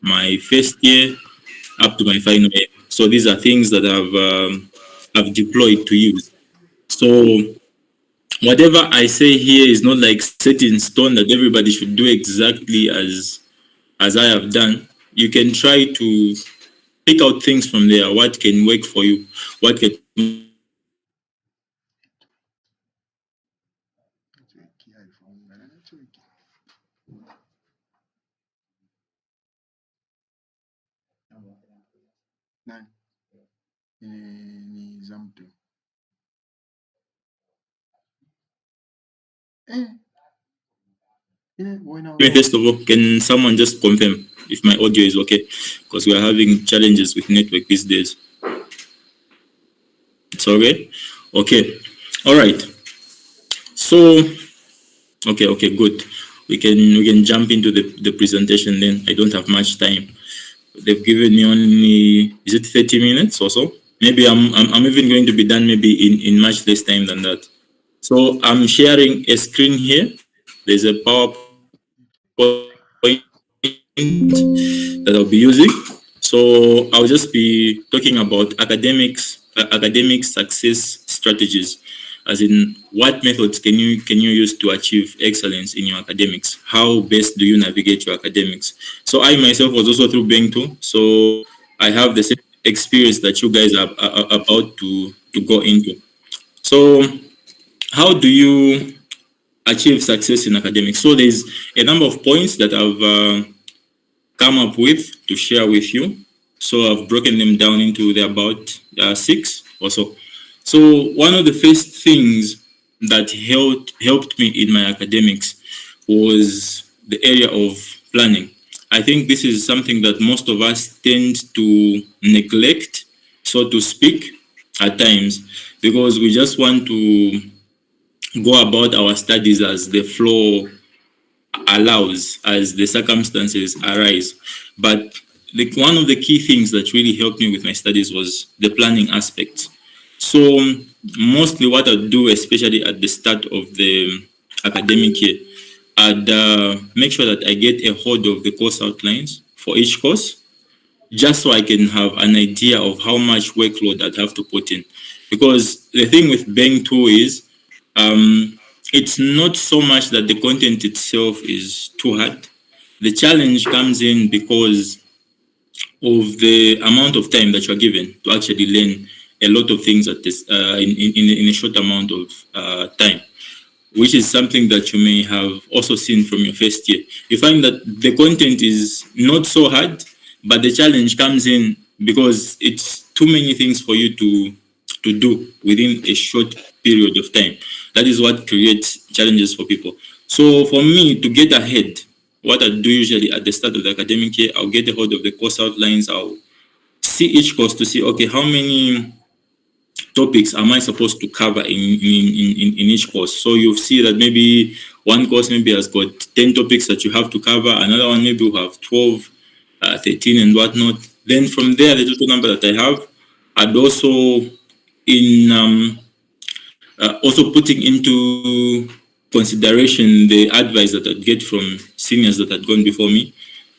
my first year up to my final year. So these are things that I've deployed to use. So whatever I say here is not like set in stone that everybody should do exactly as I have done. You can try to pick out things from there. What can work for you? What can Nani? Ni za mtu. First of all, can someone just confirm if my audio is okay? Because we are having challenges with network these days. It's okay? Okay. All right. So, okay, good. We can jump into the presentation then. I don't have much time. They've given me only, is it 30 minutes or so? Maybe I'm even going to be done maybe in much less time than that. So I'm sharing a screen here. There's a PowerPoint that I'll be using. So I'll just be talking about academic success strategies, as in what methods can you use to achieve excellence in your academics? How best do you navigate your academics? So I myself was also through Beng too. So I have the same experience that you guys are about to go into. So how do you achieve success in academics? So there's a number of points that I've come up with to share with you. So I've broken them down into the about 6 or so. So one of the first things that helped me in my academics was the area of planning. I think this is something that most of us tend to neglect, so to speak, at times, because we just want to go about our studies as the flow allows, as the circumstances arise. But one of the key things that really helped me with my studies was the planning aspect. So mostly what I do, especially at the start of the academic year, I'd make sure that I get a hold of the course outlines for each course, just so I can have an idea of how much workload I'd have to put in. Because the thing with Beng 2 is it's not so much that the content itself is too hard. The challenge comes in because of the amount of time that you're given to actually learn a lot of things at this in a short amount of time, which is something that you may have also seen from your first year. You find that the content is not so hard, but the challenge comes in because it's too many things for you to do within a short period of time. That is what creates challenges for people. So for me to get ahead, what I do usually at the start of the academic year, I'll get a hold of the course outlines. I'll see each course to see, okay, how many topics am I supposed to cover in each course? So you see that maybe one course maybe has got 10 topics that you have to cover, another one maybe will have 12, 13 and whatnot. Then from there, the total number that I have, I'd also also putting into consideration the advice that I'd get from seniors that had gone before me.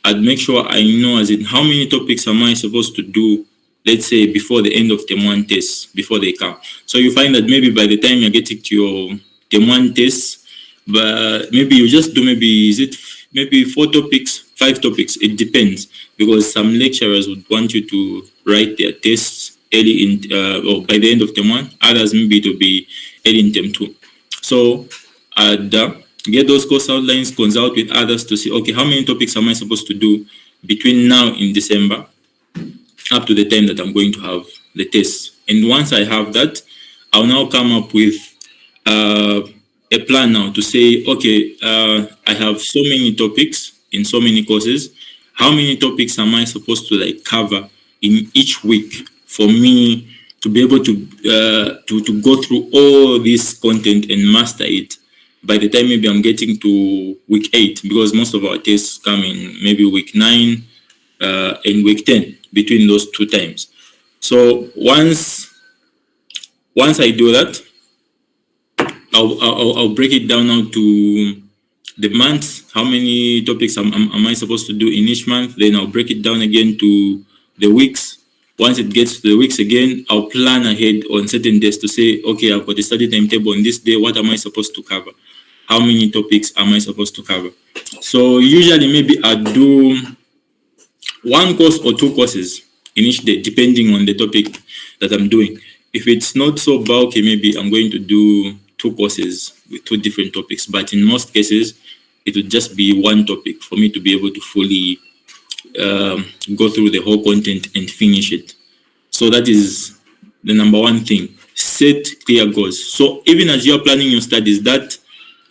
I'd make sure I know as in how many topics am I supposed to do, let's say before the end of term 1 tests, before they come. So you find that maybe by the time you're getting to your term 1 tests, but maybe you just do maybe 4 topics, 5 topics, it depends, because some lecturers would want you to write their tests early in or by the end of term 1, others maybe it will be early in term 2. So I'd get those course outlines, consult with others to see, okay, how many topics am I supposed to do between now in December up to the time that I'm going to have the test. And once I have that, I'll now come up with a plan now to say, okay, I have so many topics in so many courses. How many topics am I supposed to cover in each week for me to be able to go through all this content and master it by the time maybe I'm getting to week 8, because most of our tests come in maybe week 9 and week 10, between those 2 times. So once I do that, I'll break it down now to the month, how many topics am I supposed to do in each month. Then I'll break it down again to the weeks. Once it gets to the weeks again, I'll plan ahead on certain days to say, okay, I've got a study timetable on this day. What am I supposed to cover? How many topics am I supposed to cover? So usually maybe I do one course or two courses in each day, depending on the topic that I'm doing. If it's not so bulky, maybe I'm going to do two courses with two different topics. But in most cases, it would just be one topic for me to be able to fully go through the whole content and finish it. So that is the number one thing. Set clear goals. So even as you're planning your studies, that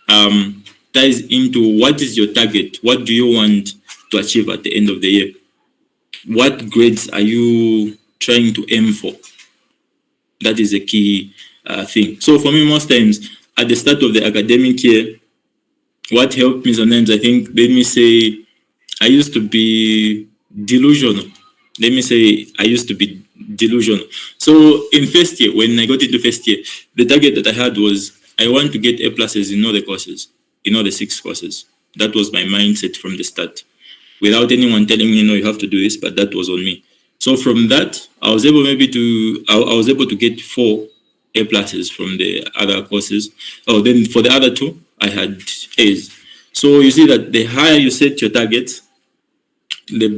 ties into what is your target? What do you want to achieve at the end of the year? What grades are you trying to aim for? That is a key thing. So for me, most times at the start of the academic year, what helped me sometimes, I think, let me say, I used to be delusional. Let me say, I used to be delusional. So in first year, when I got into first year, the target that I had was I want to get A pluses in all the courses, in all the 6 courses. That was my mindset from the start, without anyone telling me, no, you have to do this, but that was on me. So from that, I was able to get 4 A pluses from the other courses. Oh, then for the other 2, I had A's. So you see that the higher you set your targets, the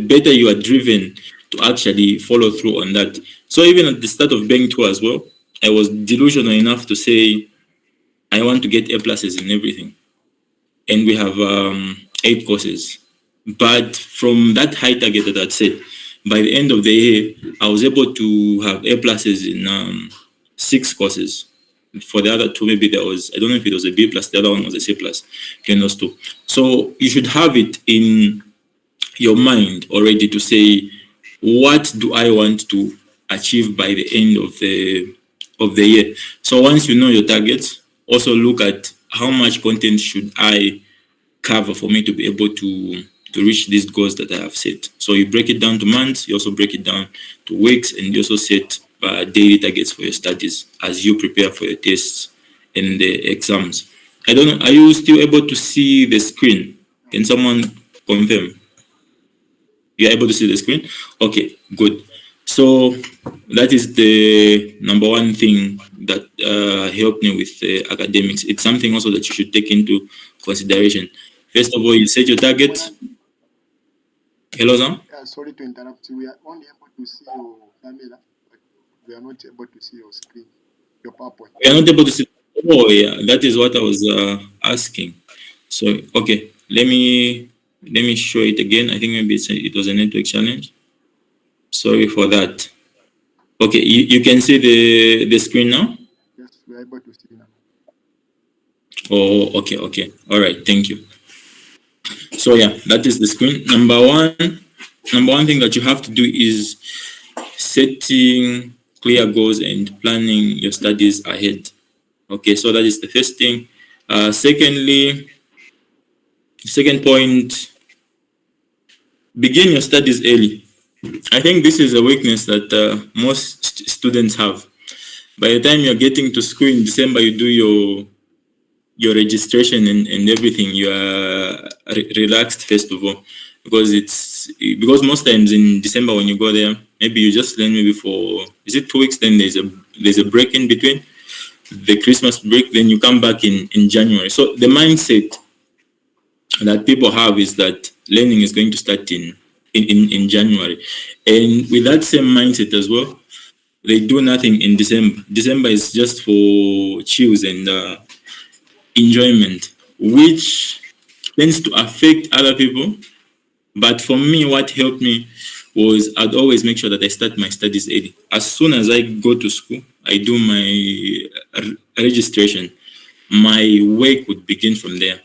better you are driven to actually follow through on that. So even at the start of Beng 2 as well, I was delusional enough to say I want to get A pluses in everything. And we have 8 courses. But from that high target that I'd set, by the end of the year, I was able to have A pluses in 6 courses. For the other 2, maybe there was, I don't know if it was a B plus, the other one was a C plus, between those 2. So you should have it in your mind already to say, what do I want to achieve by the end of the year? So once you know your targets, also look at how much content should I cover for me to be able to reach these goals that I have set. So you break it down to months, you also break it down to weeks, and you also set daily targets for your studies as you prepare for your tests and the exams. I don't know, are you still able to see the screen? Can someone confirm? You're able to see the screen? Okay, good. So that is the number one thing that helped me with academics. It's something also that you should take into consideration. First of all, you set your target. Hello, Sam? Sorry to interrupt you. We are only able to see your camera, but we are not able to see your screen, your PowerPoint. We are not able to see. Oh, yeah, that is what I was asking. So, okay, let me show it again. I think maybe it was a network challenge. Sorry for that. Okay, you can see the screen now? Yes, we are able to see now. Oh, okay. All right, thank you. So yeah, that is the screen. Number one thing that you have to do is setting clear goals and planning your studies ahead. Okay, so that is the first thing. Second point, begin your studies early. I think this is a weakness that most students have. By the time you're getting to school in December, you do your registration and everything. You are relaxed first of all, because most times in December when you go there, maybe you just learn maybe for, is it 2 weeks? Then there's a break in between, the Christmas break. Then you come back in January. So the mindset that people have is that learning is going to start in January, and with that same mindset as well, they do nothing in December. December is just for chills and enjoyment, which tends to affect other people. But for me, what helped me was I'd always make sure that I start my studies early. As soon as I go to school, I do my registration. My work would begin from there.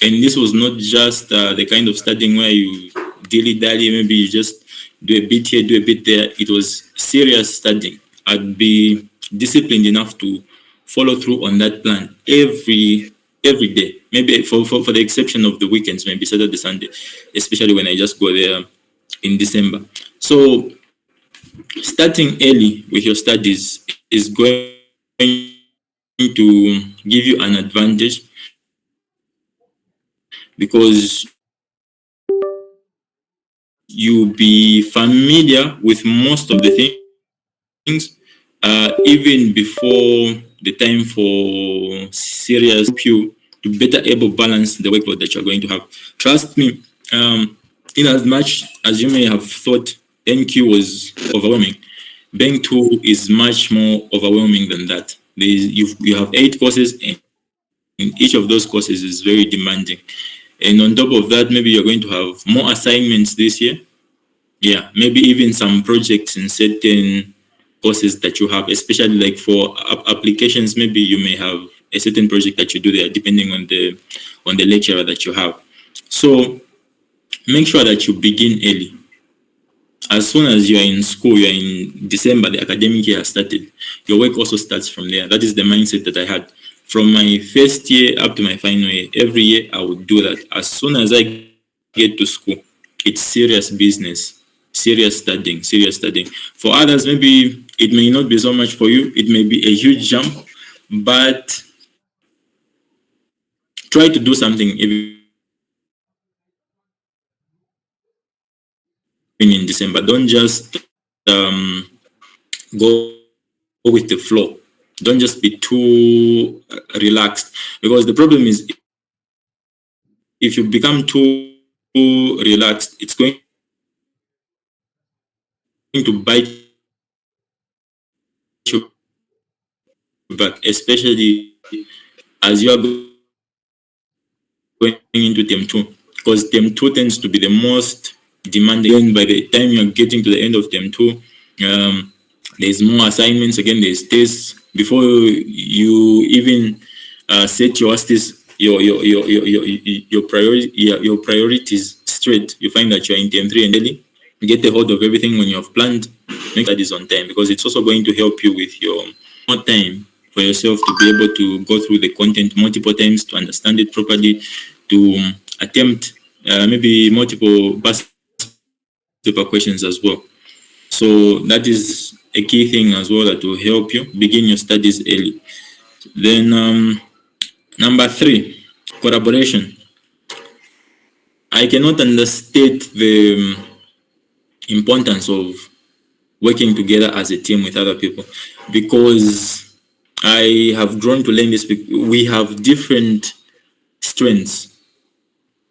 And this was not just the kind of studying where you dilly-dally, maybe you just do a bit here, do a bit there. It was serious studying. I'd be disciplined enough to follow through on that plan every day. Maybe for the exception of the weekends, maybe Saturday, Sunday, especially when I just go there in December. So starting early with your studies is going to give you an advantage because you'll be familiar with most of the things even before the time for serious you to better able balance the workload that you're going to have. Trust me, in as much as you may have thought NQ was overwhelming, Beng 2 is much more overwhelming than that. You have 8 courses, and each of those courses is very demanding. And on top of that, maybe you're going to have more assignments this year. Yeah, maybe even some projects in certain courses that you have, especially like for applications. Maybe you may have a certain project that you do there, depending on the lecturer that you have. So make sure that you begin early. As soon as you are in school, you are in December, the academic year has started. Your work also starts from there. That is the mindset that I had. From my first year up to my final year, every year I would do that. As soon as I get to school, it's serious business, serious studying, serious studying. For others, maybe it may not be so much for you. It may be a huge jump, but try to do something even in December. Don't just go with the flow. Don't just be too relaxed, because the problem is if you become too relaxed, it's going to bite you back, especially as you are going into term 2, because term 2 tends to be the most demanding. By the time you're getting to the end of term 2, there's more assignments. Again, there's tests. Before you even set your priorities straight, you find that you're in term 3 and early. Get a hold of everything when you have planned. Make that is on time, because it's also going to help you with your more time for yourself to be able to go through the content multiple times, to understand it properly, to attempt maybe multiple past paper questions as well. So that is a key thing as well that will help you begin your studies early. Then number 3, collaboration. I cannot understate the importance of working together as a team with other people, because I have grown to learn this. We have different strengths.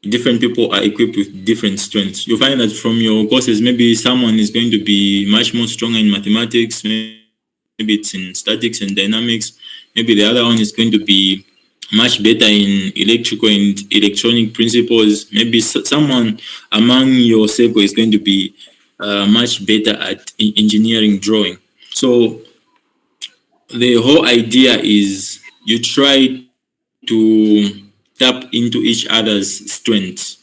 Different people are equipped with different strengths. You find that from your courses, maybe someone is going to be much more stronger in mathematics, maybe it's in statics and dynamics, maybe the other one is going to be much better in electrical and electronic principles, maybe someone among your circle is going to be much better at engineering drawing. So the whole idea is you try to tap into each other's strengths.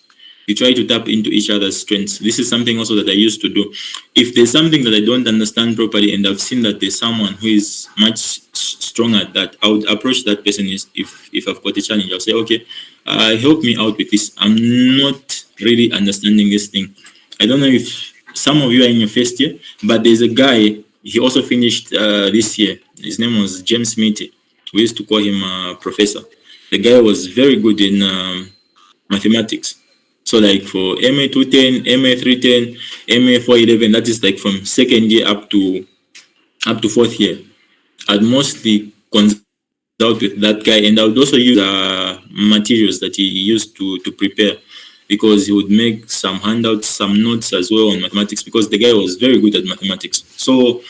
You try to tap into each other's strengths. This is something also that I used to do. If there's something that I don't understand properly and I've seen that there's someone who is much stronger at that, I would approach that person. If I've got a challenge, I'll say, okay, help me out with this. I'm not really understanding this thing. I don't know if some of you are in your first year, but there's a guy, he also finished this year. His name was James Mitty. We used to call him Professor. The guy was very good in mathematics. So like for MA 210, MA 310, MA 411, that is like from second year up to fourth year. I'd mostly consult with that guy, and I would also use materials that he used to prepare, because he would make some handouts, some notes as well on mathematics, because the guy was very good at mathematics. So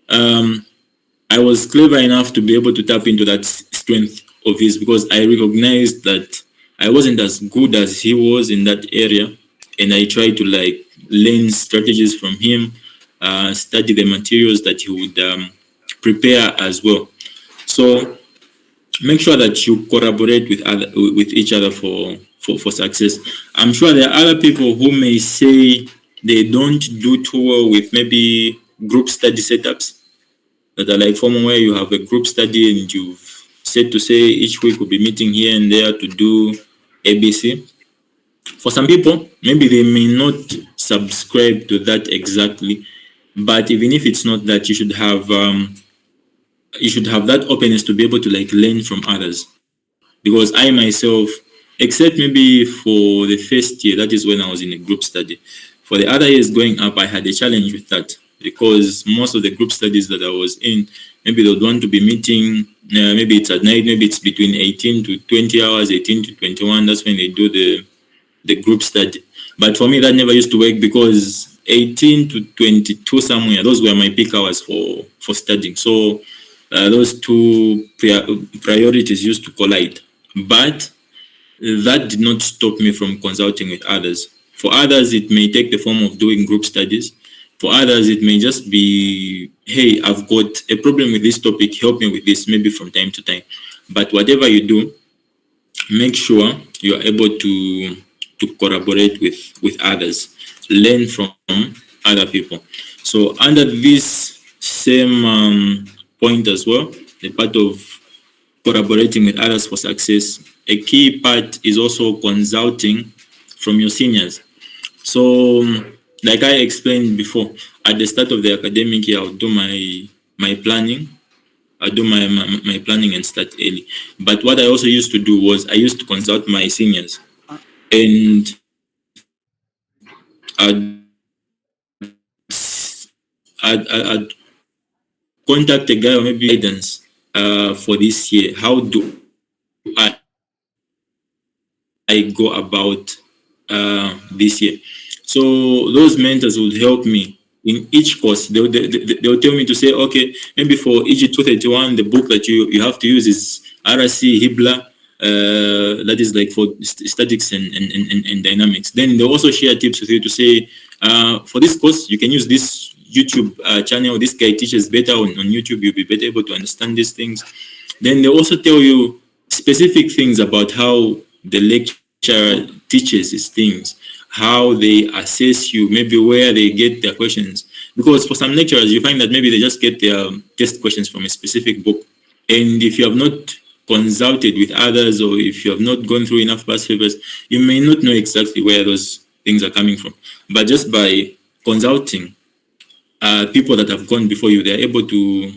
I was clever enough to be able to tap into that strength of his, because I recognized that I wasn't as good as he was in that area, and I tried to like learn strategies from him, study the materials that he would prepare as well. So make sure that you collaborate with each other for success. I'm sure there are other people who may say they don't do too well with maybe group study setups that are like formal, where you have a group study and you've said to say each week we'll be meeting here and there to do ABC. For some people, maybe they may not subscribe to that exactly, but even if it's not that, you should have that openness to be able to like learn from others. Because I myself, except maybe for the first year, that is when I was in a group study. For the other years going up, I had a challenge with that because most of the group studies that I was in, maybe they would want to be meeting, maybe it's at night, maybe it's between 18 to 20 hours, 18 to 21. That's when they do the group study. But for me, that never used to work because 18 to 22 somewhere, those were my peak hours for studying. So those two priorities used to collide. But that did not stop me from consulting with others. For others, it may take the form of doing group studies. For others, it may just be, hey, I've got a problem with this topic, help me with this, maybe from time to time. But whatever you do, make sure you are able to collaborate with others, learn from other people. So under this same point as well, the part of collaborating with others for success, a key part is also consulting from your seniors. So like I explained before, at the start of the academic year, I'll do my planning. I do my planning and start early. But what I also used to do was I used to consult my seniors, and I'd, I'd contact a guy or maybe guidance for this year. How do I go about this year? So those mentors will help me in each course. They'll tell me to say, okay, maybe for EG 231, the book that you have to use is RC Hibla. That is like for statics and dynamics. Then they also share tips with you to say, for this course, you can use this YouTube channel. This guy teaches better on YouTube. You'll be better able to understand these things. Then they also tell you specific things about how the lecturer teaches these things, how they assess you, maybe where they get their questions. Because for some lecturers, you find that maybe they just get their test questions from a specific book. And if you have not consulted with others, or if you have not gone through enough past papers, you may not know exactly where those things are coming from. But just by consulting people that have gone before you, they're able to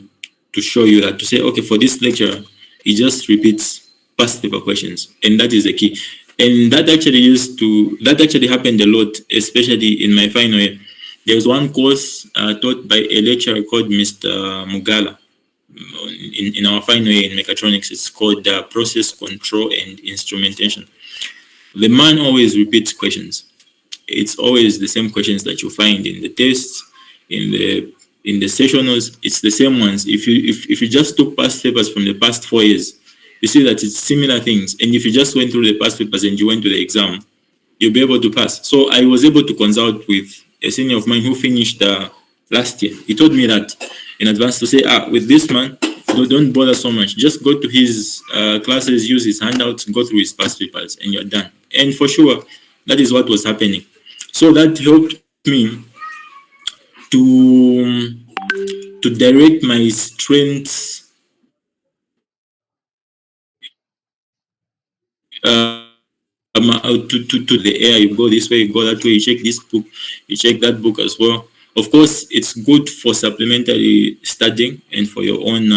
show you that, to say, okay, for this lecture, he just repeats past paper questions, and that is the key. And that actually happened a lot, especially in my final year. There was one course taught by a lecturer called Mr. Mugala. In our final year in mechatronics, it's called process control and instrumentation. The man always repeats questions. It's always the same questions that you find in the tests, in the sessionals. It's the same ones. If you just took past papers from the past 4 years, you see that it's similar things. And if you just went through the past papers and you went to the exam, you'll be able to pass. So I was able to consult with a senior of mine who finished last year. He told me that in advance, to say, with this man, don't bother so much. Just go to his classes, use his handouts, go through his past papers, and you're done. And for sure, that is what was happening. So that helped me to direct my strengths to the air. You go this way, you go that way, you check this book, you check that book as well. Of course, it's good for supplementary studying and for your own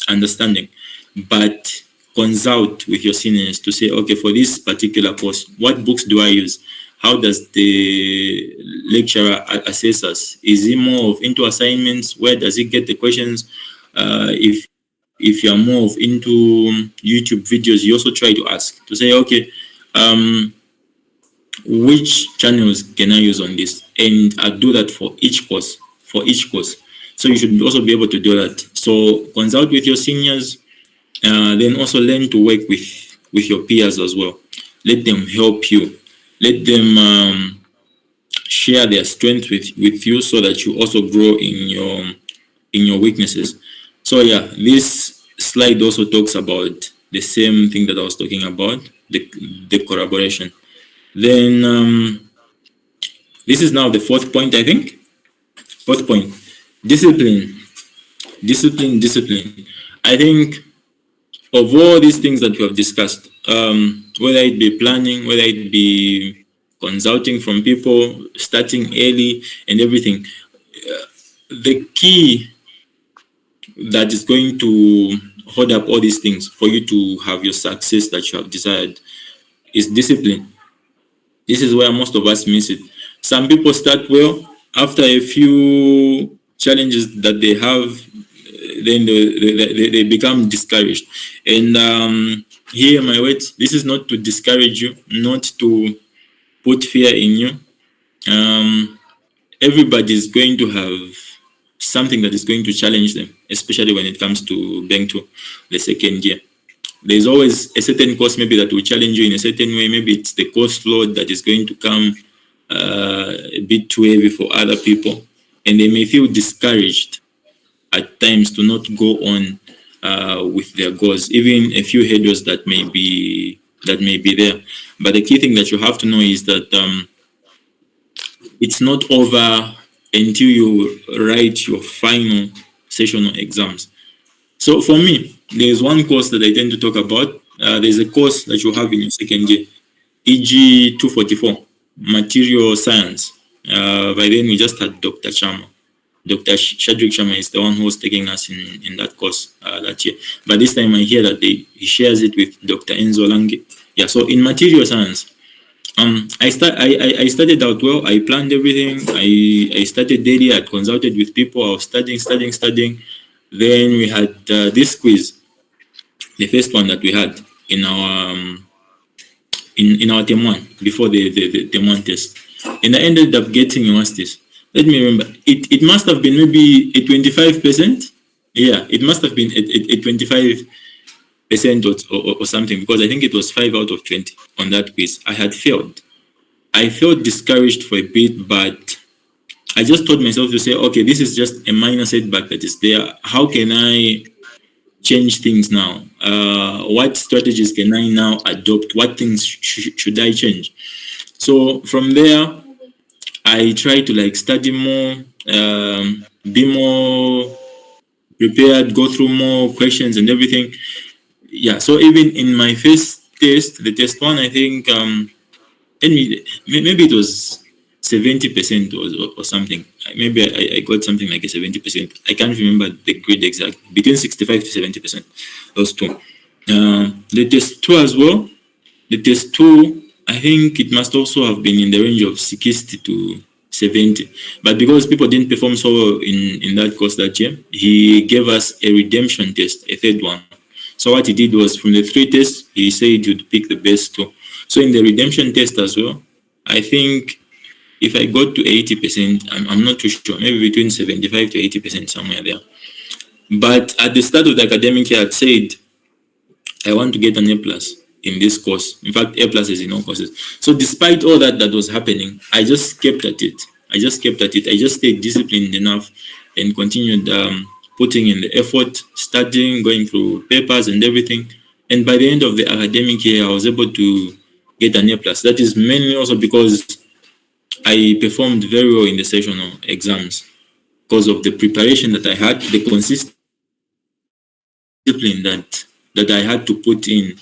understanding, but consult with your seniors to say, okay, for this particular course, what books do I use? How does the lecturer assess us? Is he more of into assignments? Where does he get the questions? If you're more of into YouTube videos, you also try to ask, to say, okay, which channels can I use on this? And I do that for each course. So you should also be able to do that. So consult with your seniors, then also learn to work with your peers as well. Let them help you. Let them share their strength with you, so that you also grow in your weaknesses. So yeah, this slide also talks about the same thing that I was talking about, the collaboration. Then this is now the fourth point, I think. Fourth point, discipline. Discipline. I think of all these things that we have discussed, whether it be planning, whether it be consulting from people, starting early and everything, the key that is going to hold up all these things for you to have your success that you have desired is discipline. This is where most of us miss it. Some people start well, after a few challenges that they have, then they become discouraged. And here, my words, this is not to discourage you, not to put fear in you. Um, Everybody is going to have something that is going to challenge them, especially when it comes to Beng 2, the second year. There's always a certain course maybe that will challenge you in a certain way. Maybe it's the course load that is going to come a bit too heavy for other people, and they may feel discouraged at times to not go on with their goals, even a few hurdles that may be there. But the key thing that you have to know is that it's not over until you write your final sessional exams. So for me, there's one course that I tend to talk about. There's a course that you have in your second year, EG 244, Material Science. By then, we just had Dr. Chama. Dr. Shadrick Chama is the one who was taking us in that course that year. But this time I hear that he shares it with Dr. Enzo Lange. Yeah, so in Material Science, I started out well. I planned everything. I started daily. I consulted with people. I was studying. Then we had this quiz, the first one that we had in our in our Temwenani before the Temwenani test, and I ended up getting, what's this? Let me remember. It must have been maybe a 25%. Yeah, it must have been a 25% or something, because I think it was 5 out of 20 on that quiz. I had failed. I felt discouraged for a bit, but I just told myself to say, okay, this is just a minor setback that is there. How can I change things now? What strategies can I now adopt? What things should I change? So from there, I try to like study more, be more prepared, go through more questions and everything. Yeah. So even in my first test, the test one, I think maybe it was 70% or something. Maybe I got something like a 70%. I can't remember the grade exact. Between 65 to 70%. Those two. The test two as well. The test two, I think it must also have been in the range of 60 to 70. But because people didn't perform so well in that course that year, he gave us a redemption test, a third one. So what he did was, from the 3 tests, he said you'd pick the best 2. So in the redemption test as well, I think if I got to 80%, I'm not too sure, maybe between 75 to 80%, somewhere there. But at the start of the academic year, I had said, I want to get an A plus in this course. In fact, A plus is in all courses. So despite all that was happening, I just kept at it. I just stayed disciplined enough and continued putting in the effort, studying, going through papers and everything. And by the end of the academic year, I was able to get an A plus. That is mainly also because I performed very well in the sessional exams, because of the preparation that I had, the consistent discipline that I had to put in,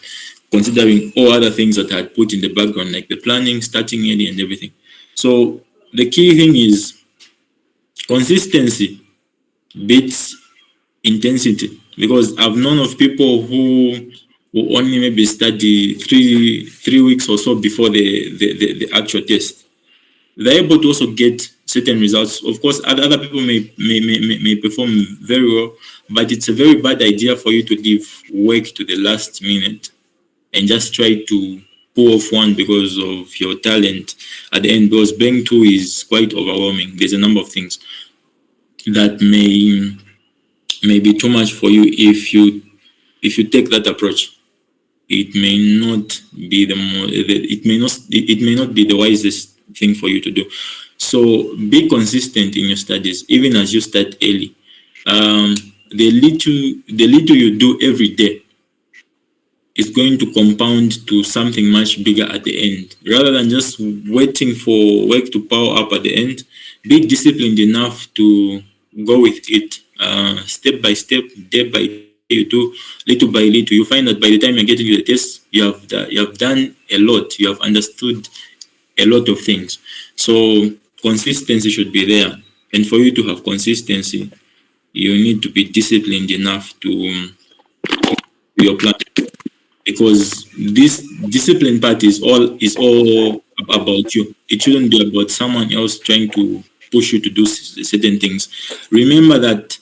considering all other things that I had put in the background, like the planning, starting early and everything. So the key thing is consistency beats intensity, because I've known of people who only maybe study three weeks or so before the actual test. They're able to also get certain results. Of course, other people may perform very well, but it's a very bad idea for you to leave work to the last minute and just try to pull off one because of your talent at the end. Because Beng 2 is quite overwhelming. There's a number of things that may be too much for you if you take that approach. It may not be it may not be the wisest thing for you to do. So be consistent in your studies, even as you start early. The little you do every day is going to compound to something much bigger at the end. Rather than just waiting for work to power up at the end, be disciplined enough to go with it, step by step, day by day. You do little by little. You find that by the time you're getting to the test, you have done a lot. You have understood a lot of things. So consistency should be there, and for you to have consistency, you need to be disciplined enough to your plan. because this discipline part is all about you. It shouldn't be about someone else trying to push you to do certain things. Remember that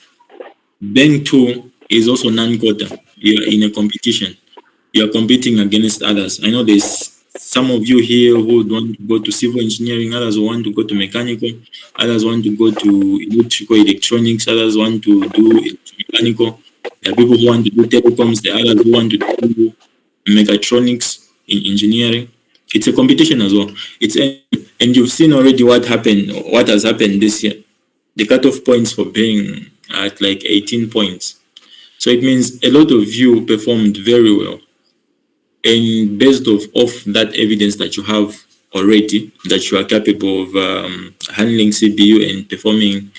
Beng 2 is also non-quota. You're in a competition. You're competing against others. I know there's some of you here who would want to go to civil engineering, others who want to go to mechanical, others want to go to electrical electronics, others want to do mechanical. There are people who want to do telecoms, there are others who want to do mechatronics in engineering. It's a competition as well. And you've seen already what has happened this year. The cutoff points for being at like 18 points. So it means a lot of you performed very well. And based off that evidence that you have already, that you are capable of handling CPU and performing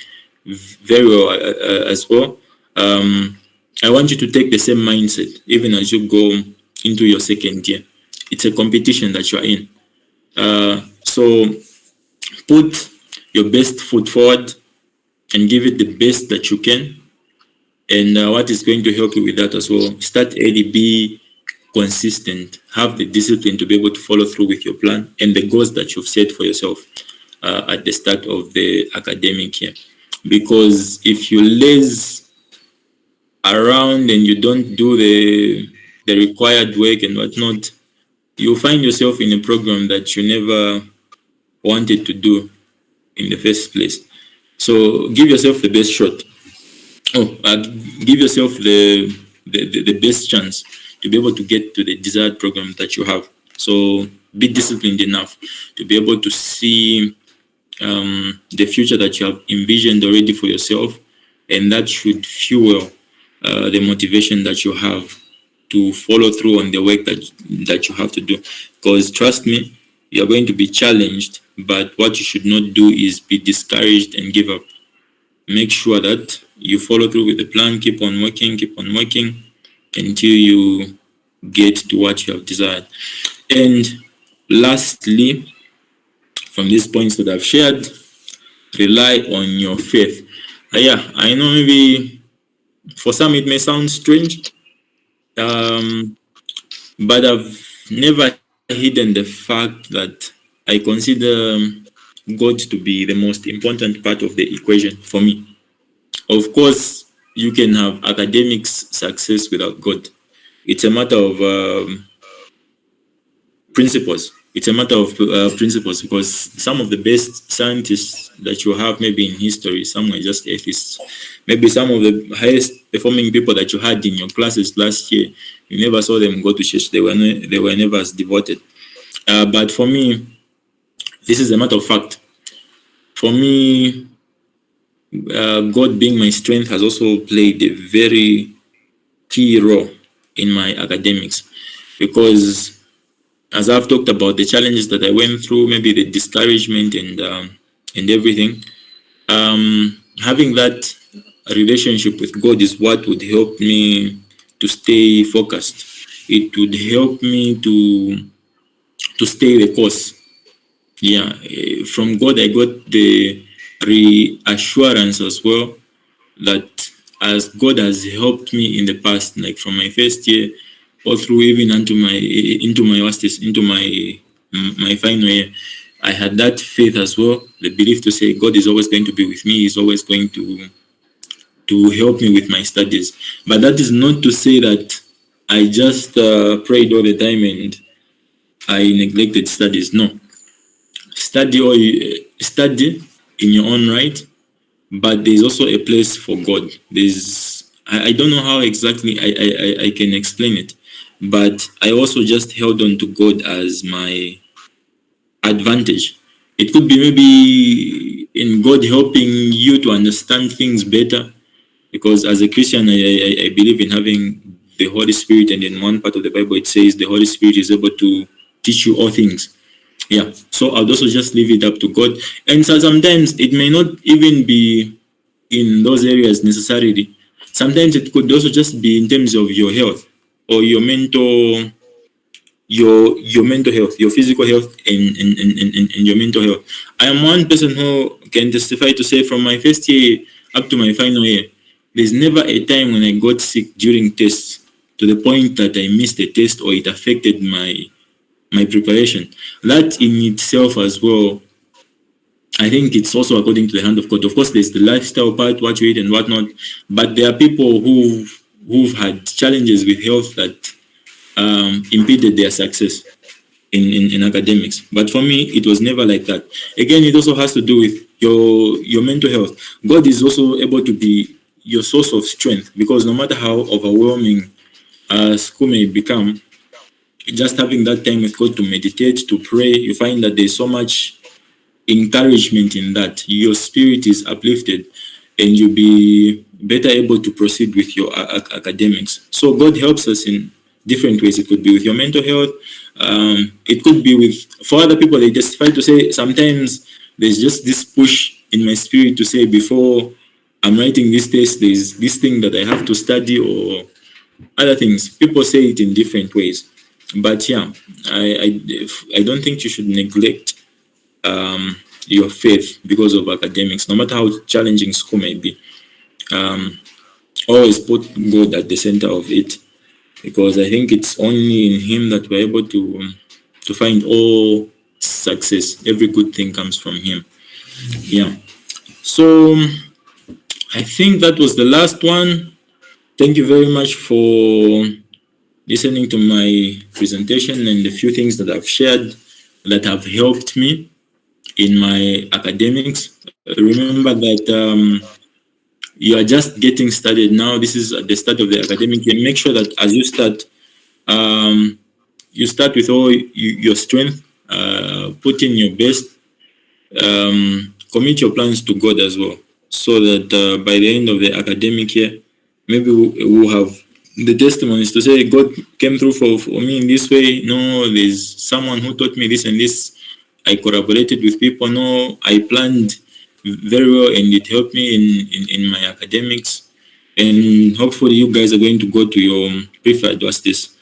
very well as well, I want you to take the same mindset even as you go into your second year. It's a competition that you are in. So put your best foot forward and give it the best that you can. And what is going to help you with that as well? Start early, be consistent, have the discipline to be able to follow through with your plan and the goals that you've set for yourself at the start of the academic year. Because if you laze around and you don't do the required work and whatnot, you'll find yourself in a program that you never wanted to do in the first place. So give yourself the best shot. Give yourself the best chance to be able to get to the desired program that you have. So be disciplined enough to be able to see the future that you have envisioned already for yourself, and that should fuel the motivation that you have to follow through on the work that you have to do. Because trust me, you're going to be challenged, but what you should not do is be discouraged and give up. Make sure that you follow through with the plan, keep on working until you get to what you have desired. And lastly, from these points that I've shared, rely on your faith. Yeah, I know maybe for some it may sound strange, but I've never hidden the fact that I consider God to be the most important part of the equation for me. Of course, you can have academics success without God. It's a matter of principles. It's a matter of principles, because some of the best scientists that you have maybe in history, some were just atheists. Maybe some of the highest performing people that you had in your classes last year, you never saw them go to church. They were never as devoted. But for me, this is a matter of fact. For me, God being my strength has also played a very key role in my academics, because as I've talked about the challenges that I went through, maybe the discouragement and everything, having that relationship with God is what would help me to stay focused. It would help me to stay the course. Yeah, from God I got the reassurance as well that as God has helped me in the past, like from my first year all through even into my final year, I had that faith as well, the belief to say God is always going to be with me. He's always going to help me with my studies. But that is not to say that I just prayed all the time and I neglected studies. No, study in your own right, but there's also a place for God. I don't know how exactly I can explain it, but I also just held on to God as my advantage. It could be maybe in God helping you to understand things better, because as a Christian, I believe in having the Holy Spirit, and in one part of the Bible it says the Holy Spirit is able to teach you all things. Yeah, so I'd also just leave it up to God. And so sometimes it may not even be in those areas necessarily. Sometimes it could also just be in terms of your health or your mental health, your physical health, and your mental health. I am one person who can testify to say from my first year up to my final year, there's never a time when I got sick during tests to the point that I missed a test or it affected my preparation. That in itself as well, I think it's also according to the hand of God. Of course, there's the lifestyle part, what you eat and whatnot, but there are people who've had challenges with health that impeded their success in academics. But for me, it was never like that. Again, it also has to do with your mental health. God is also able to be your source of strength, because no matter how overwhelming school may become, just having that time with God to meditate, to pray, you find that there's so much encouragement in that. Your spirit is uplifted and you'll be better able to proceed with your academics. So God helps us in different ways. It could be with your mental health. It could be with, for other people, they justify to say sometimes there's just this push in my spirit to say before I'm writing this test, there's this thing that I have to study or other things. People say it in different ways. But yeah, I don't think you should neglect your faith because of academics, no matter how challenging school may be. Always put God at the center of it, because I think it's only in Him that we're able to find all success. Every good thing comes from Him. Yeah. So I think that was the last one. Thank you very much for listening to my presentation and the few things that I've shared that have helped me in my academics. Remember that you are just getting started now. This is at the start of the academic year. Make sure that as you start, you start with all your strength, put in your best, commit your plans to God as well, so that by the end of the academic year, maybe we'll have the testimonies to say God came through for me in this way. No, there's someone who taught me this and this. I collaborated with people. No, I planned very well and it helped me in my academics. And hopefully you guys are going to go to your preferred, what's this,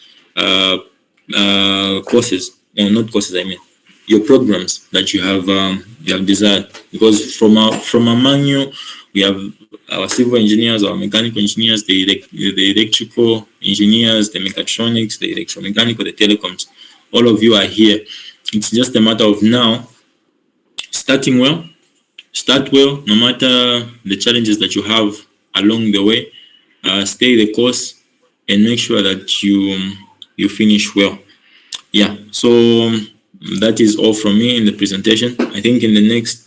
courses, no, not courses, I mean your programs that you have desired, because from among you we have our civil engineers, our mechanical engineers, the electrical engineers, the mechatronics, the electromechanical, the telecoms. All of you are here. It's just a matter of now starting well. Start well, no matter the challenges that you have along the way. Stay the course and make sure that you finish well. Yeah. So that is all from me in the presentation. I think in the next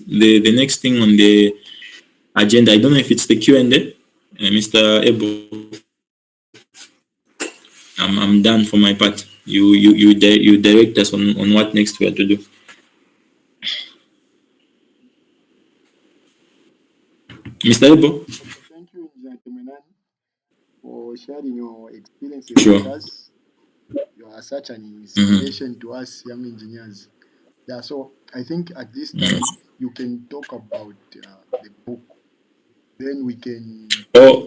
thing on the agenda, I don't know if it's the Q&A, Mr. Ebo. I'm done for my part. You direct us on what next we are to do. Mr. Ebo? Thank you, Temwenani, for sharing your experiences Sure. with us. You are such an inspiration to us young engineers. Yeah, so I think at this time you can talk about the book. Then we can Oh,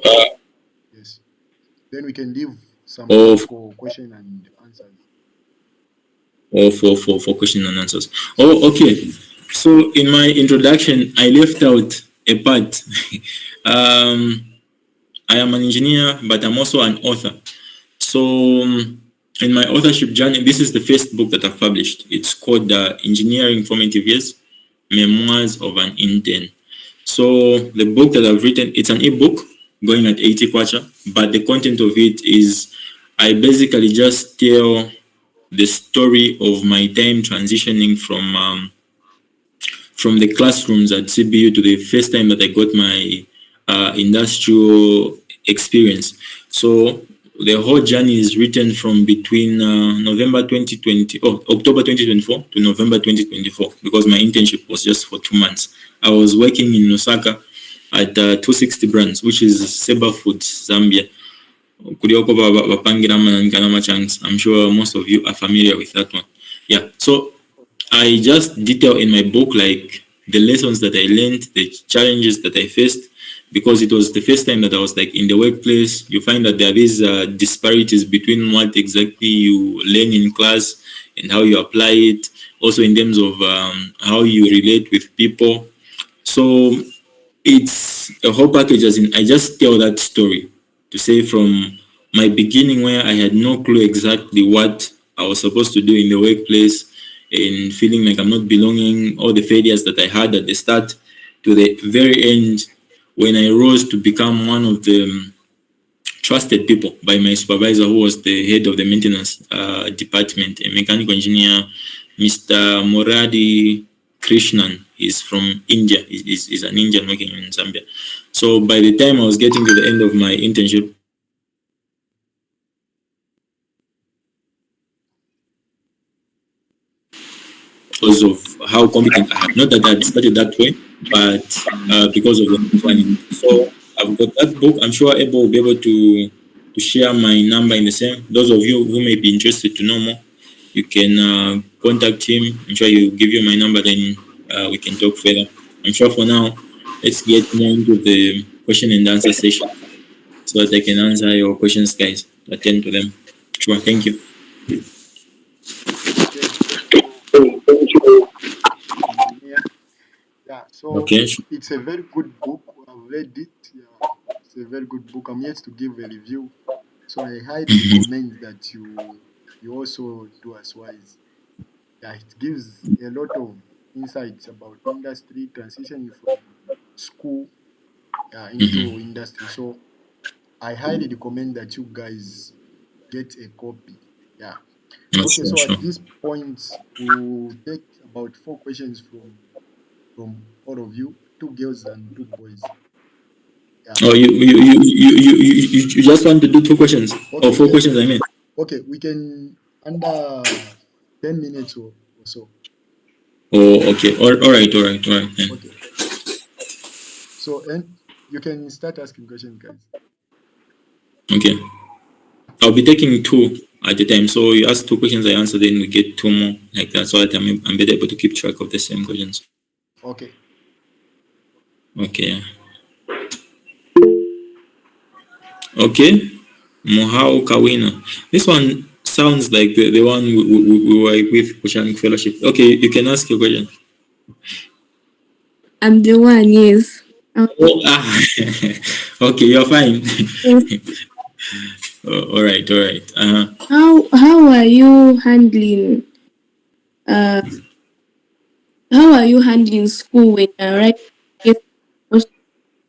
yes. Then we can leave some oh, time for question and answers. or for question and answers. Oh, okay. So in my introduction, I left out a part. I am an engineer, but I'm also an author. So in my authorship journey, this is the first book that I've published. It's called Engineering Formative Years, Memoirs of an Intern. So the book that I've written, it's an ebook going at 80 kwacha, but the content of it is, I basically just tell the story of my time transitioning from the classrooms at CBU to the first time that I got my industrial experience. So the whole journey is written from between October 2024 to November 2024, because my internship was just for 2 months. I was working in Osaka at 260 Brands, which is Seba Foods, Zambia. I'm sure most of you are familiar with that one. Yeah, so I just detail in my book like the lessons that I learned, the challenges that I faced, because it was the first time that I was like in the workplace. You find that there are these disparities between what exactly you learn in class and how you apply it, also in terms of how you relate with people. So it's a whole package, as in I just tell that story to say from my beginning where I had no clue exactly what I was supposed to do in the workplace and feeling like I'm not belonging, all the failures that I had at the start to the very end when I rose to become one of the trusted people by my supervisor, who was the head of the maintenance department, a mechanical engineer, Mr. Moradi Krishnan. He's from India. He's an Indian working in Zambia. So by the time I was getting to the end of my internship, because of how competent I am. Not that I had started that way, but because of the planning. So I've got that book. I'm sure Ebo will be able to share my number in the same. Those of you who may be interested to know more, you can contact him. I'm sure he'll give you my number, then we can talk further. I'm sure for now, let's get more into the question and answer session so that I can answer your questions, guys. Attend to them. Sure, thank you. Okay, thank you, engineer. Yeah, so Okay, sure. it's a very good book. I've read it. Yeah, it's a very good book. I'm yet to give a review, so I highly recommend that you also do as wise. Yeah, it gives a lot of insights about industry transitioning from school into industry. So I highly recommend that you guys get a copy. Yeah. Not Okay, sure, so sure. at this point, we'll take about four questions from all of you, two girls and two boys. Yeah. Oh, you just want to do two questions or Okay, four yes. questions? I mean. Okay, we can under 10 minutes or so. Oh, okay. All right. Then. Okay. So and you can start asking questions, guys. Okay. I'll be taking two at a time. So you ask two questions, I answer, then we get two more like that, so that I'm better able to keep track of the same questions. Okay. Okay. Okay. Mohau Kawina. This one sounds like the one we were with Oceanic Fellowship. Okay, you can ask your question. I'm the one, yes. Oh, ah. Okay, you're fine. Yes. All right, all right. How are you handling uh how are you handling school when you're writing most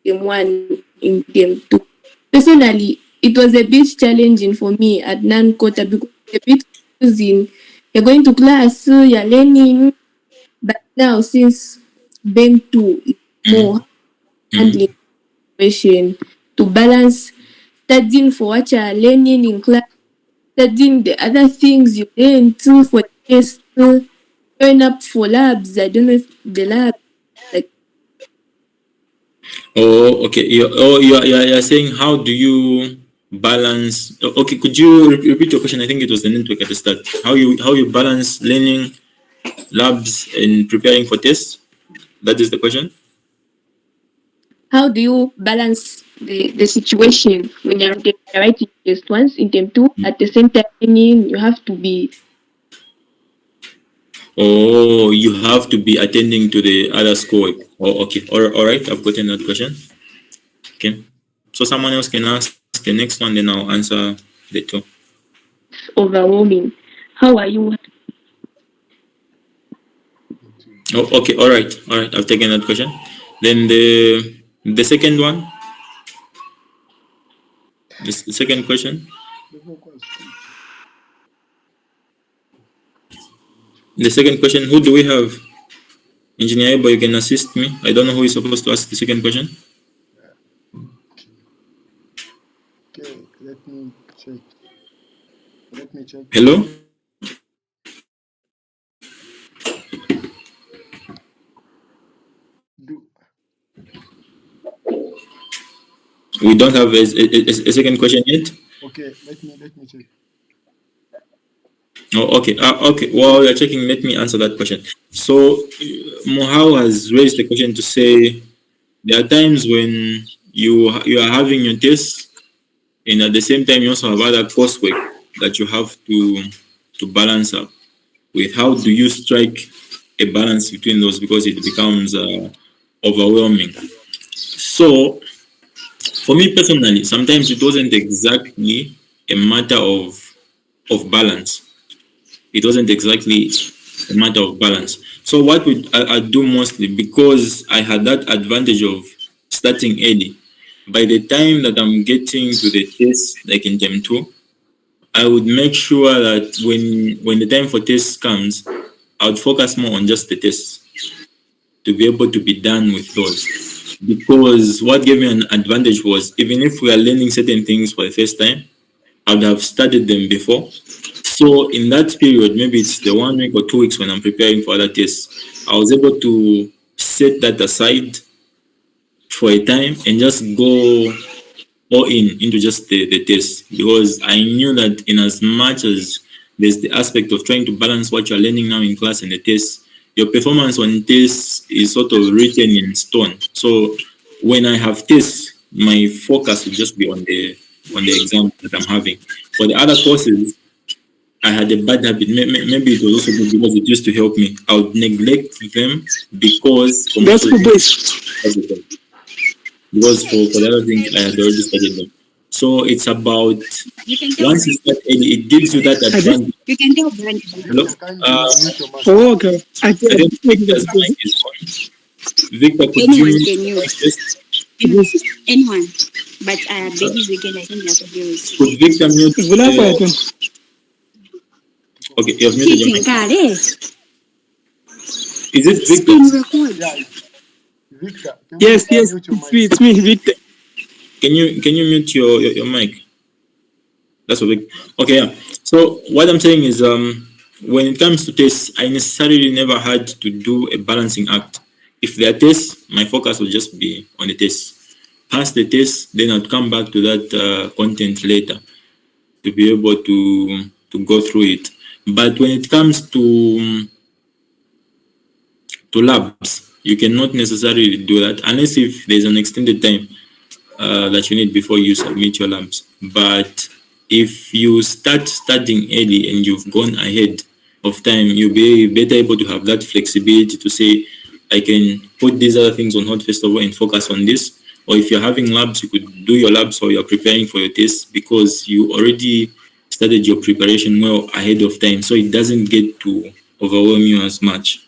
term one in term two? Personally, it was a bit challenging for me at non quota because it's a bit confusing. You're going to class, you're learning, but now since Beng 2 is more Mhm. handling situation to balance studying for what you're learning in class, studying the other things you learn too for the test, showing up for labs. I don't know if the lab like Oh, okay. You're saying how do you balance? Okay, could you repeat your question? I think it was the network at the start. How you balance learning, labs, and preparing for tests? That is the question. how do you balance the situation when you're writing test once in term two at the same time learning you have to be Oh, you have to be attending to the other schoolwork. Oh, okay. All right. I've gotten that question. Okay. So someone else can ask the next one, then I'll answer the two. overwhelming. How are you? Oh, okay. All right. All right. I've taken that question. Then the second one, the second question. The second question, who do we have? Engineer, but you can assist me. I don't know who is supposed to ask the second question. Okay, let me check. Let me check. Hello? Do We don't have a second question yet. okay, let me check. Oh, okay. Okay. While you're checking, let me answer that question. So, Mohau has raised the question to say there are times when you are having your tests, and at the same time you also have other coursework that you have to balance up with. How do you strike a balance between those because it becomes overwhelming? So, for me personally, sometimes it wasn't exactly a matter of balance. It wasn't exactly a matter of balance. So what would I do mostly, because I had that advantage of starting early. By the time that I'm getting to the test, like in term two, I would make sure that when the time for tests comes, I would focus more on just the tests to be able to be done with those. Because what gave me an advantage was, even if we are learning certain things for the first time, I would have studied them before. So in that period, maybe it's the 1 week or 2 weeks when I'm preparing for other tests, I was able to set that aside for a time and just go all in into just the test, because I knew that in as much as there's the aspect of trying to balance what you're learning now in class and the test, your performance on tests is sort of written in stone. So when I have tests, my focus will just be on the exam that I'm having. For the other courses, I had a bad habit. Maybe it was also good because it used to help me. I would neglect them because for most That's of for boys. the because for the other things I had already studied them. So it's about, You can tell once you Brandon. start early, it gives you that I think. advantage. You can tell Brandon. Hello? Victor, kindly mute your mic. Oh, okay. I think Victor's mic is on. Victor, could you Anyone mute can your mic, use. please? Anyone. Anyone. But Baby's weekend, I think that's what yours. Could Victor mute? Vula kwa yako. Okay, you have muted your Sitting, mic. Kale. Is it Victor? Spin record. Yeah, Victor, can you Yes, yes. mute your It's mic? me. It's me, Victor. Can you mute your mic? That's what Victor. Okay, yeah. So what I'm saying is, when it comes to tests, I necessarily never had to do a balancing act. If there are tests, my focus will just be on the tests. Pass the test, then I'll come back to that content later to be able to go through it. But when it comes to labs, you cannot necessarily do that unless if there's an extended time that you need before you submit your labs. But if you start studying early and you've gone ahead of time, you'll be better able to have that flexibility to say, I can put these other things on hold first of all and focus on this. Or if you're having labs, you could do your labs while you're preparing for your tests, because you already started your preparation well ahead of time. So it doesn't get to overwhelm you as much.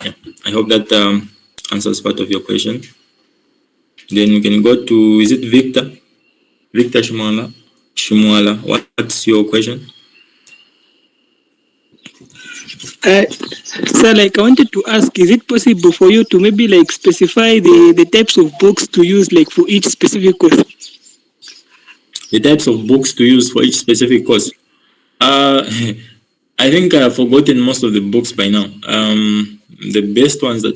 Yeah. I hope that answers part of your question. Then we can go to, is it Victor? Victor Shimwala? Shimwala, what's your question? So like I wanted to ask, is it possible for you to maybe like specify the types of books to use like for each specific course? The types of books to use for each specific course. Uh, I think I have forgotten most of the books by now. The best ones that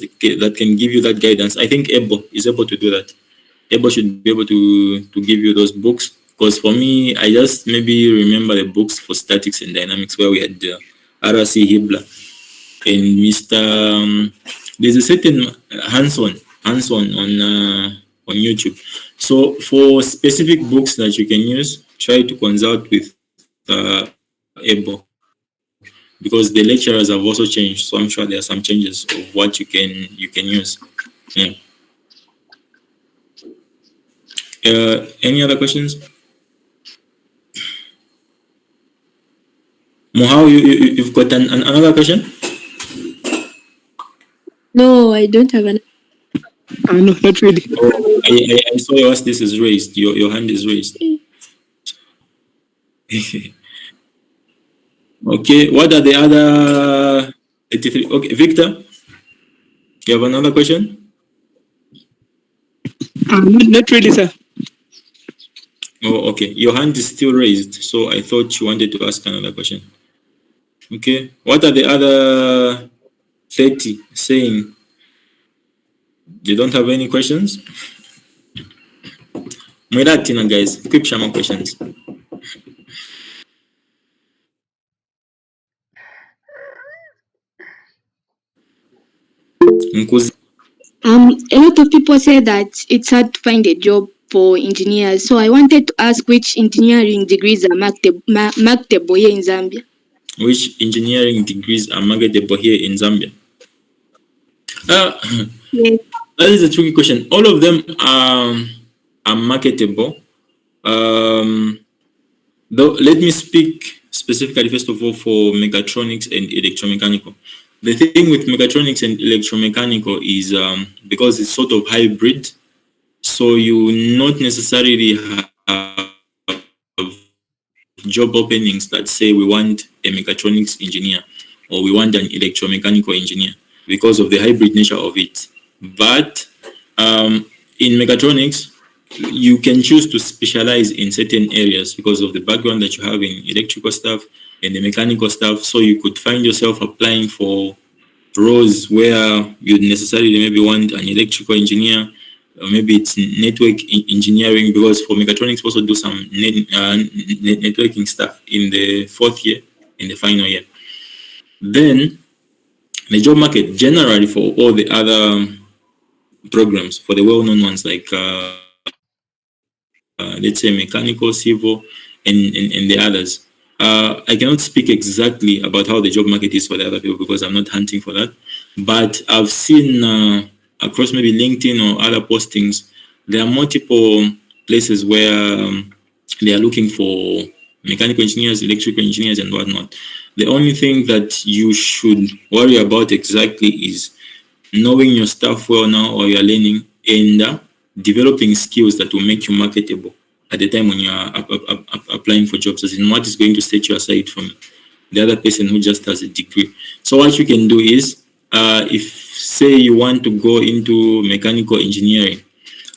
can give you that guidance, I think Ebo is able to do that. Ebo should be able to give you those books. Because for me, I just maybe remember the books for statics and dynamics where we had RC Hibla and Mr. There's a certain hands-on on YouTube. So for specific books that you can use, try to consult with Ebo, because the lecturers have also changed. So I'm sure there are some changes of what you can use. Yeah. Any other questions? Mohau, you've got another question? No, I don't have an. No, not really. Oh, I saw yours. This is raised. Your hand is raised. Okay. What are the other 83? Okay, Victor, you have another question? Not really, sir. Oh, okay. Your hand is still raised, so I thought you wanted to ask another question. Okay. What are the other 30 saying? You don't have any questions? Mwiratina, guys. Keep sharing questions. Nkuzi. A lot of people say that it's hard to find a job for engineers. So I wanted to ask which engineering degrees are marketable here in Zambia. Which engineering degrees are marketable here in Zambia? Yes. That is a tricky question. All of them are marketable. Um, Though, let me speak specifically first of all for mechatronics and electromechanical. The thing with mechatronics and electromechanical is because it's sort of hybrid, so you not necessarily have job openings that say we want a mechatronics engineer or we want an electromechanical engineer because of the hybrid nature of it. But in mechatronics, you can choose to specialize in certain areas because of the background that you have in electrical stuff and the mechanical stuff. So you could find yourself applying for roles where you necessarily maybe want an electrical engineer, or maybe it's network engineering, because for mechatronics also do some networking stuff in the fourth year, in the final year. Then the job market generally for all the other programs, for the well-known ones like let's say mechanical, civil, and the others. I cannot speak exactly about how the job market is for the other people because I'm not hunting for that. But I've seen across maybe LinkedIn or other postings, there are multiple places where they are looking for mechanical engineers, electrical engineers, and whatnot. The only thing that you should worry about exactly is knowing your stuff well now, or you're learning, and developing skills that will make you marketable at the time when you are applying for jobs, as in what is going to set you aside from the other person who just has a degree. So what you can do is, if say you want to go into mechanical engineering,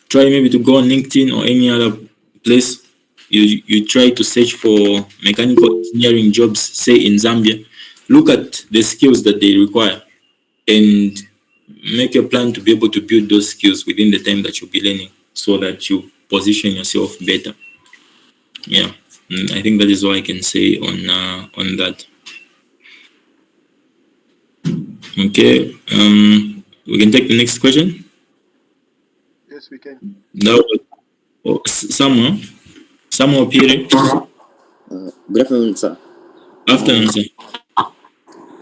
try maybe to go on LinkedIn or any other place. You try to search for mechanical engineering jobs, say in Zambia. Look at the skills that they require and make a plan to be able to build those skills within the time that you'll be learning so that you position yourself better. Yeah, I think that is all I can say on that. Okay, we can take the next question. Yes, we can. That was Samuel Piri. Good afternoon, sir. Afternoon, sir.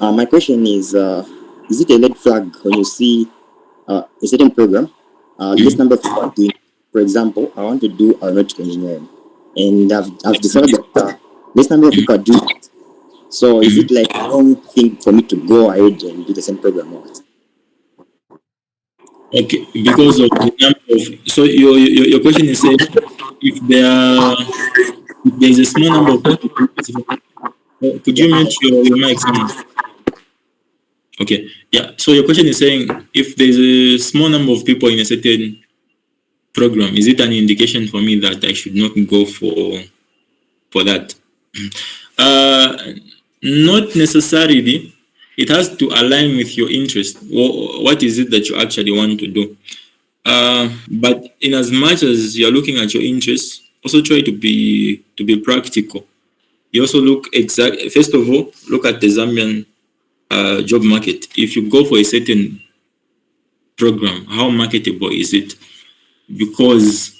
My question is it a red flag when you see a certain program, this number of people are doing? For example, I want to do aeronautical engineering, and I've decided that this number of people are doing it. So is it like a wrong thing for me to go ahead and do the same program? Or what? Okay, because of the number of, so your question is saying if there is a small number of people, could you mute your mic, Samuel? Okay, yeah. So your question is saying if there's a small number of people in a certain program, is it an indication for me that I should not go for that? Not necessarily. It has to align with your interest. What is it that you actually want to do? But in as much as you're looking at your interests, also try to be practical. You also look first of all, look at the Zambian job market. If you go for a certain program, how marketable is it? Because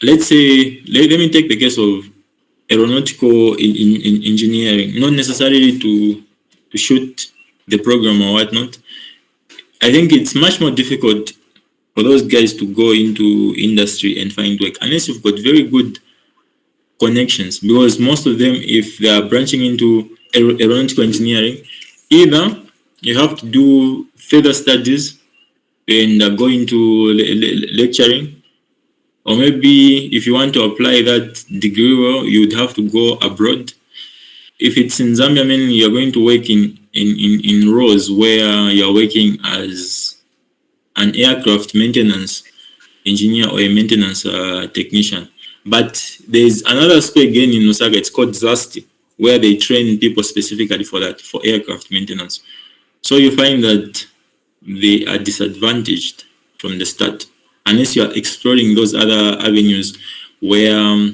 let's say, let me take the case of aeronautical in engineering, not necessarily to shoot the program or whatnot. I think it's much more difficult for those guys to go into industry and find work unless you've got very good connections, because most of them, if they are branching into aeronautical engineering, either you have to do further studies and go into lecturing, or maybe if you want to apply that degree well, you would have to go abroad. If it's in Zambia, I mean, you're going to work in roles where you're working as an aircraft maintenance engineer or a maintenance technician. But there's another school again in Lusaka, it's called ZASTI, where they train people specifically for that, for aircraft maintenance. So you find that they are disadvantaged from the start unless you are exploring those other avenues where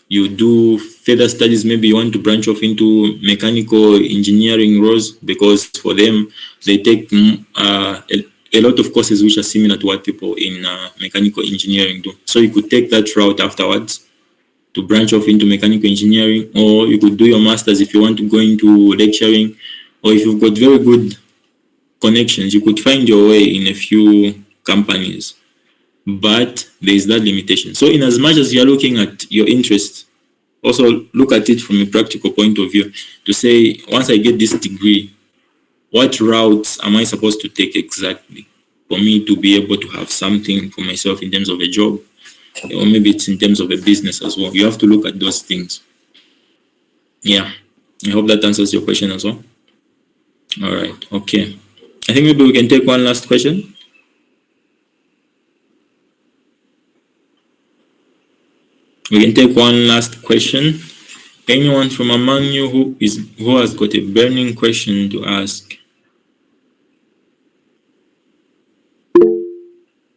you do further studies. Maybe you want to branch off into mechanical engineering roles, because for them they take a lot of courses which are similar to what people in mechanical engineering do. So you could take that route afterwards to branch off into mechanical engineering, or you could do your master's if you want to go into lecturing, or if you've got very good connections, you could find your way in a few companies. But there is that limitation. So in as much as you're looking at your interests, also look at it from a practical point of view to say, once I get this degree, what routes am I supposed to take exactly for me to be able to have something for myself in terms of a job, or maybe it's in terms of a business as well. You have to look at those things. Yeah, I hope that answers your question as well. All right, okay. I think maybe we can take one last question. We can take one last question. Anyone from among you who has got a burning question to ask?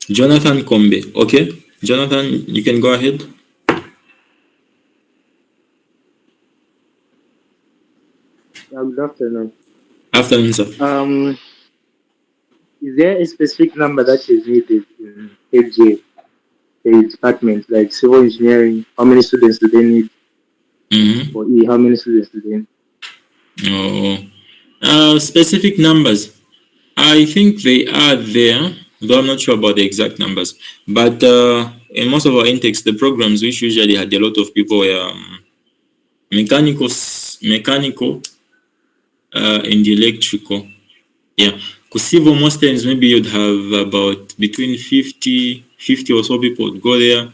Jonathan Kombe. Okay, Jonathan, you can go ahead. Good afternoon. Afternoon, sir. Is there a specific number that is needed in FJ, a department like civil engineering? How many students do they need? Mm-hmm. For E, how many students do they need? Specific numbers. I think they are there, though I'm not sure about the exact numbers. But in most of our intakes, the programs which usually had a lot of people were mechanical, and electrical. Yeah. Because civil, most times, maybe you'd have about between 50 or so people would go there.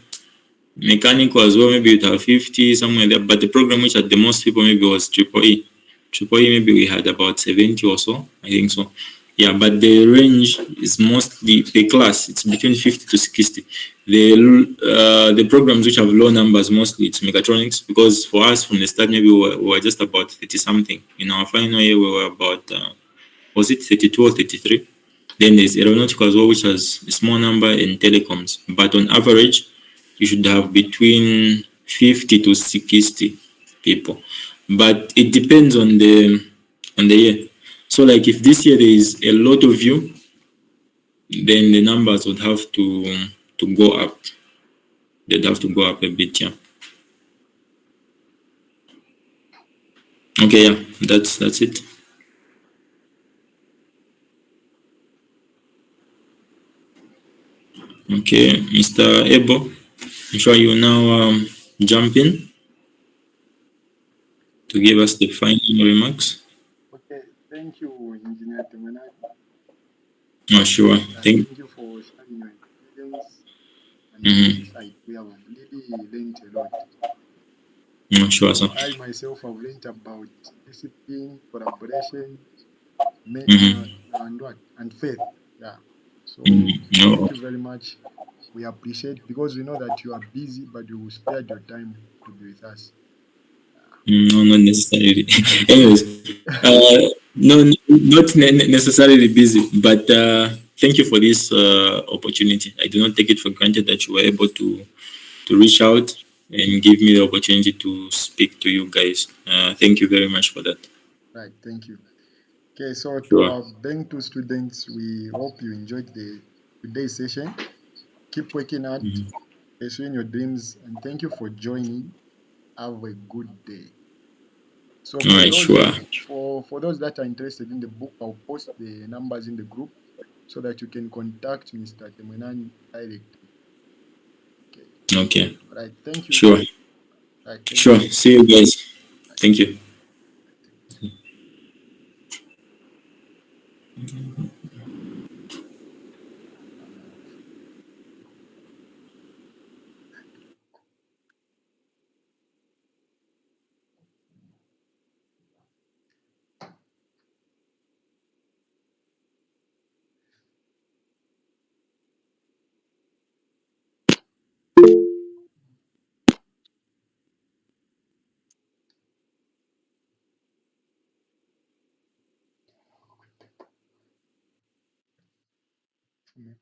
Mechanical as well, maybe you'd have 50, somewhere there. But the program which had the most people maybe was Triple E. Triple E, maybe we had about 70 or so, I think so. Yeah, but the range is mostly the class, it's between 50 to 60. The programs which have low numbers, mostly it's mechatronics, because for us from the start, maybe we were just about 30 something. In our final year, we were about, was it 32 or 33? Then there's aeronautical as well, which has a small number, in telecoms. But on average, you should have between 50 to 60 people. But it depends on the year. So like if this year there is a lot of you, then the numbers would have to go up. They'd have to go up a bit, yeah. Okay, yeah, that's it. Okay, Mr. Ebo, I'm sure you now jump in to give us the final remarks. Okay, thank you, Engineer Temwenani. Oh, sure. Thank you for sharing your experience and your Mhm. insight. We have really learned a lot. Oh, sure, sir. I myself have learned about discipline, collaboration, Mhm. and what and faith. Yeah. So Mhm. Oh, thank you very much. We appreciate because we know that you are busy, but you spared your time to be with us. no, not necessarily. Anyways, no, not necessarily busy, but thank you for this opportunity. I do not take it for granted that you were able to reach out and give me the opportunity to speak to you guys. Thank you very much for that. Right. Thank you. Okay. So to Sure. our Beng 2 students, we hope you enjoyed the today's session. Keep working hard, Mhm. pursuing your dreams, and thank you for joining. Have a good day. So All right, sure. for those that are interested in the book, I'll post the numbers in the group so that you can contact Mr. Temwenani directly. Okay. Okay, All right. Thank you. sure. All right. Thank Sure. you. See you guys. Thank you. Okay.